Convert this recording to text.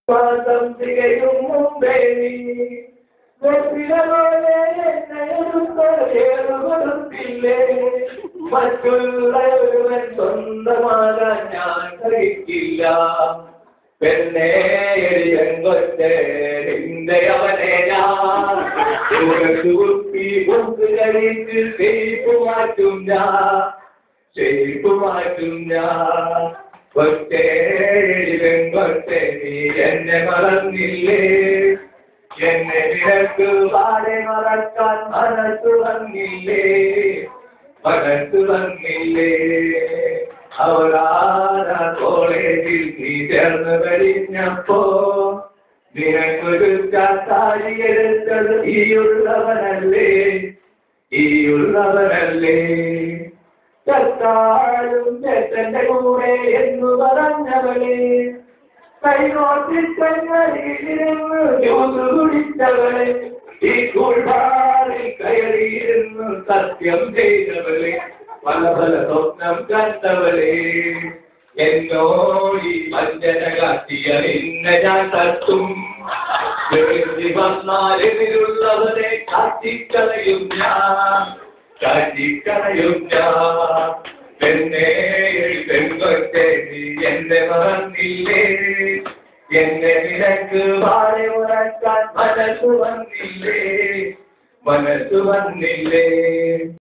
മാസം തികയും മുമ്പേ നീ വെപ്പിലപോലെ കൊടുത്തില്ലേ മറ്റുള്ളവരുവൻ സ്വന്തമാകാൻ ഞാൻ കഴിക്കില്ല പെണ്ണേ എളിയങ്കൊറ്റേ നിന്റെ അവനെ ഞാൻ കുപ്പി കൊക്ക് കഴിച്ച് ഷേപ്പ് മാറ്റും ഞാൻ കൊറ്റേ എളിവെങ്കൊറ്റേ നീ എന്നെ മറന്നില്ലേ എന്നെ നിനക്ക് പാടെ മറക്കാൻ മനസ്സ് വന്നില്ലേ അവരാന കോളേജിൽ നീ ചേർന്ന് കഴിഞ്ഞപ്പോ നിനക്കൊരു ചാത്താരി എടുത്തത് ഈയുള്ളവനല്ലേ ചത്താലും ചേട്ടന്റെ കൂടെ എന്ന് പറഞ്ഞവളെ കൈനോട്ടിച്ചങ്ങരിയിരുന്ന് ജ്യൂസ് കുടിച്ചവളെ ഈ കൂൾബാറിൽ കയറിയിരുന്ന് സത്യം ചെയ്തവളെ പല സ്വപ്നം കണ്ടവളെ എന്നോടി വഞ്ചന കാട്ടിയ നിന്നെ ഞാൻ തട്ടും വന്നാലെതിരുള്ളവരെ കാട്ടിക്കളയും ഞാൻ പെണ്ണേ പെൺകൊറ്റേ നീ എന്നെ മറന്നില്ലേ എന്നെ നിനക്ക് വാഴ ഉറക്കാൻ മനസ്സ് വന്നില്ലേ